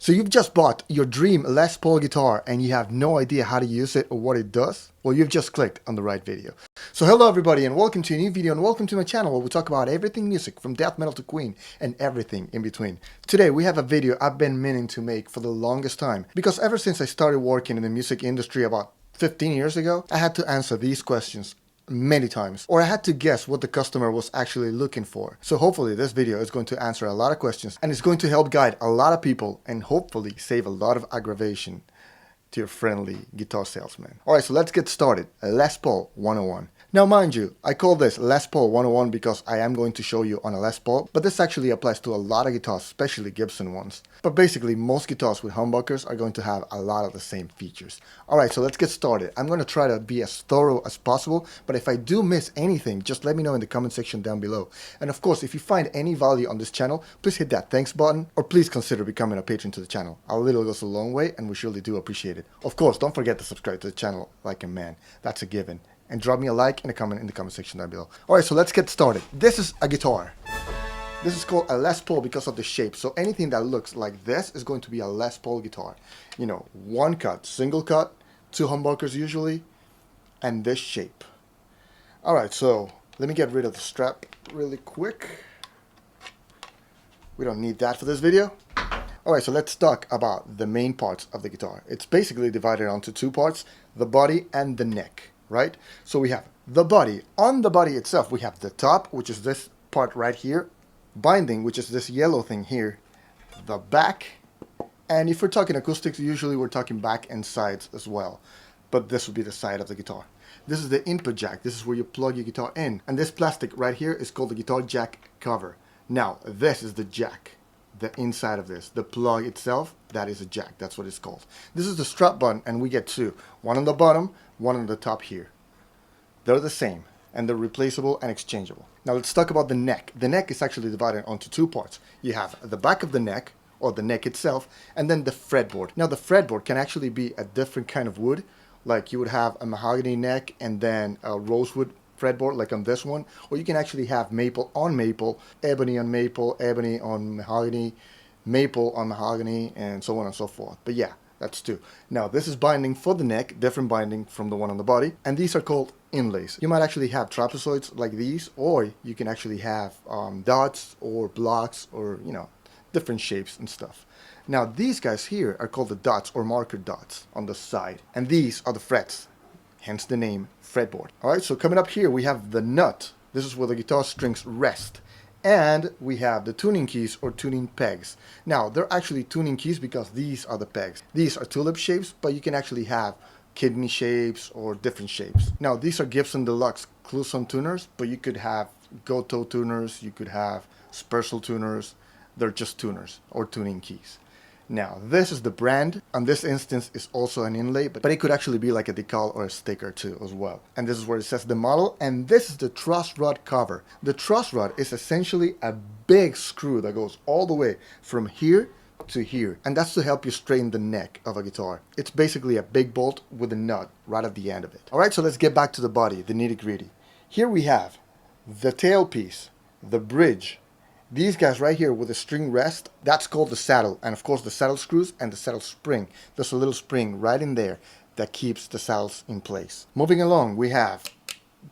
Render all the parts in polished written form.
So you've just bought your dream Les Paul guitar and you have no idea how to use it or what it does? Well, you've just clicked on the right video. So hello everybody and welcome to a new video and welcome to my channel where we talk about everything music from death metal to Queen and everything in between. Today we have a video I've been meaning to make for the longest time because ever since I started working in the music industry about 15 years ago, I had to answer these questions many times, or I had to guess what the customer was actually looking for. So hopefully this video is going to answer a lot of questions and it's going to help guide a lot of people and hopefully save a lot of aggravation to your friendly guitar salesman. Alright, so let's get started. Les Paul 101. Now mind you, I call this Les Paul 101 because I am going to show you on a Les Paul, but this actually applies to a lot of guitars, especially Gibson ones. But basically most guitars with humbuckers are going to have a lot of the same features. Alright, so let's get started. I'm going to try to be as thorough as possible, but if I do miss anything, just let me know in the comment section down below. And of course, if you find any value on this channel, please hit that thanks button, or please consider becoming a patron to the channel. A little goes a long way, and we surely do appreciate it. Of course, don't forget to subscribe to the channel like a man. That's a given. And drop me a like and a comment in the comment section down below. Alright, so let's get started. This is a guitar. This is called a Les Paul because of the shape. So anything that looks like this is going to be a Les Paul guitar. You know, one cut, single cut, two humbuckers usually, and this shape. Alright, so let me get rid of the strap really quick. We don't need that for this video. Alright, so let's talk about the main parts of the guitar. It's basically divided onto two parts, the body and the neck, right? So we have the body. On the body itself, we have the top, which is this part right here, binding, which is this yellow thing here, the back, and if we're talking acoustics, usually we're talking back and sides as well, but this would be the side of the guitar. This is the input jack. This is where you plug your guitar in, and this plastic right here is called the guitar jack cover. Now, this is the jack. The inside of this, the plug itself, that is a jack. That's what it's called. This is the strap button, and we get two. One on the bottom, one on the top here. They're the same, and they're replaceable and exchangeable. Now let's talk about the neck. The neck is actually divided onto two parts. You have the back of the neck, or the neck itself, and then the fretboard. Now the fretboard can actually be a different kind of wood, like you would have a mahogany neck and then a rosewood fretboard like on this one, or you can actually have maple on maple, ebony on maple, ebony on mahogany, maple on mahogany, and so on and so forth. But yeah, that's two. Now this is binding for the neck, different binding from the one on the body, and these are called inlays. You might actually have trapezoids like these, or you can actually have dots or blocks or, you know, different shapes and stuff. Now these guys here are called the dots or marker dots on the side, and these are the frets, hence the name fretboard. Alright, so coming up here we have the nut. This is where the guitar strings rest. And we have the tuning keys or tuning pegs. Now, they're actually tuning keys because these are the pegs. These are tulip shapes, but you can actually have kidney shapes or different shapes. Now, these are Gibson Deluxe Cluson tuners, but you could have Goto tuners, you could have Spursel tuners. They're just tuners or tuning keys. Now, this is the brand. On this instance, is also an inlay, but it could actually be like a decal or a sticker too as well. And this is where it says the model, and this is the truss rod cover. The truss rod is essentially a big screw that goes all the way from here to here, and that's to help you straighten the neck of a guitar. It's basically a big bolt with a nut right at the end of it. Alright, so let's get back to the body, the nitty-gritty. Here we have the tailpiece, the bridge. These guys right here with the string rest, that's called the saddle. And of course the saddle screws and the saddle spring. There's a little spring right in there that keeps the saddles in place. Moving along, we have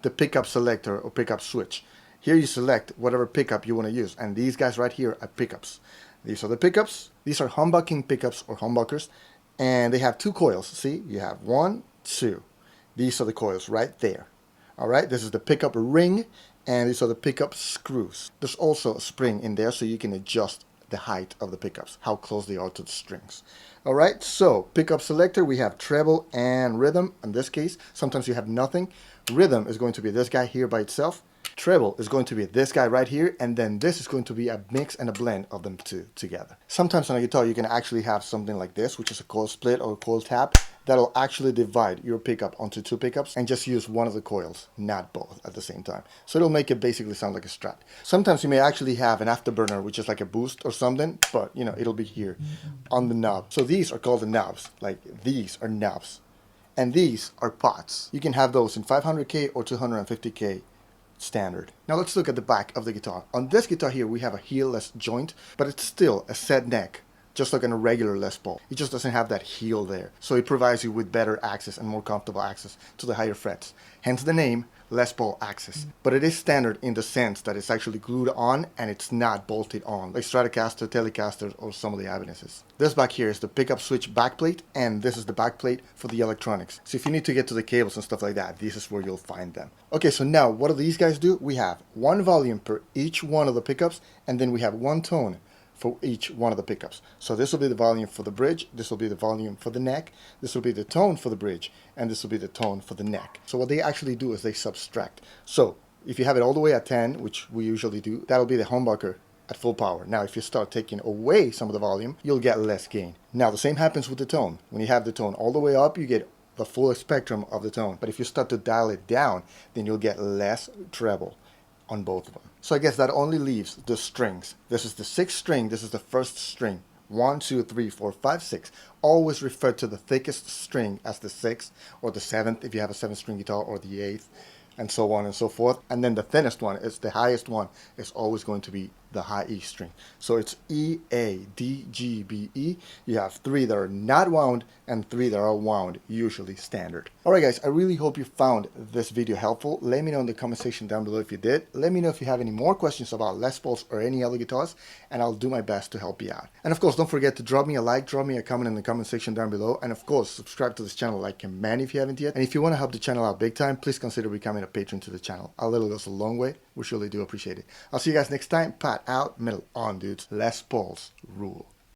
the pickup selector or pickup switch. Here you select whatever pickup you want to use. And these guys right here are pickups. These are the pickups. These are humbucking pickups or humbuckers. And they have two coils. See, you have one, two. These are the coils right there. Alright, this is the pickup ring. And these are the pickup screws. There's also a spring in there so you can adjust the height of the pickups, how close they are to the strings. Alright, so pickup selector, we have treble and rhythm. In this case, sometimes you have nothing. Rhythm is going to be this guy here by itself. Treble is going to be this guy right here, and then this is going to be a mix and a blend of them two together. Sometimes on a guitar you can actually have something like this, which is a coil split or a coil tap. That'll actually divide your pickup onto two pickups and just use one of the coils, not both at the same time. So it'll make it basically sound like a Strat. Sometimes you may actually have an afterburner, which is like a boost or something, but you know, it'll be here on the knob. So these are called the knobs, like these are knobs. And these are pots. You can have those in 500K or 250K standard. Now let's look at the back of the guitar. On this guitar here we have a heelless joint, but it's still a set neck just like on a regular Les Paul. It just doesn't have that heel there. So it provides you with better access and more comfortable access to the higher frets. Hence the name Les Paul Access. But it is standard in the sense that it's actually glued on and it's not bolted on, like Stratocaster, Telecaster, or some of the Ibanez's. This back here is the pickup switch backplate, and this is the backplate for the electronics. So if you need to get to the cables and stuff like that, this is where you'll find them. Okay, so now what do these guys do? We have one volume per each one of the pickups, and then we have one tone for each one of the pickups. So this will be the volume for the bridge, this will be the volume for the neck, this will be the tone for the bridge, and this will be the tone for the neck. So what they actually do is they subtract. So if you have it all the way at 10, which we usually do, that'll be the humbucker at full power. Now if you start taking away some of the volume, you'll get less gain. Now the same happens with the tone. When you have the tone all the way up, you get the full spectrum of the tone. But if you start to dial it down, then you'll get less treble on both of them. So I guess that only leaves the strings. This is the 6th string, this is the 1st string. 1, 2, 3, 4, 5, 6. Always refer to the thickest string as the 6th, or the 7th if you have a 7-string guitar, or the 8th, and so on and so forth. And then the thinnest one, is the highest one, is always going to be the high E string. So it's E, A, D, G, B, E. You have 3 that are not wound and 3 that are wound, usually standard. Alright guys, I really hope you found this video helpful. Let me know in the comment section down below if you did. Let me know if you have any more questions about Les Pauls or any other guitars, and I'll do my best to help you out. And of course, don't forget to drop me a like, drop me a comment in the comment section down below, and of course, subscribe to this channel like command if you haven't yet. And if you want to help the channel out big time, please consider becoming a patron to the channel. A little goes a long way. We surely do appreciate it. I'll see you guys next time. Pat out, middle on, dudes. Les Pauls rule.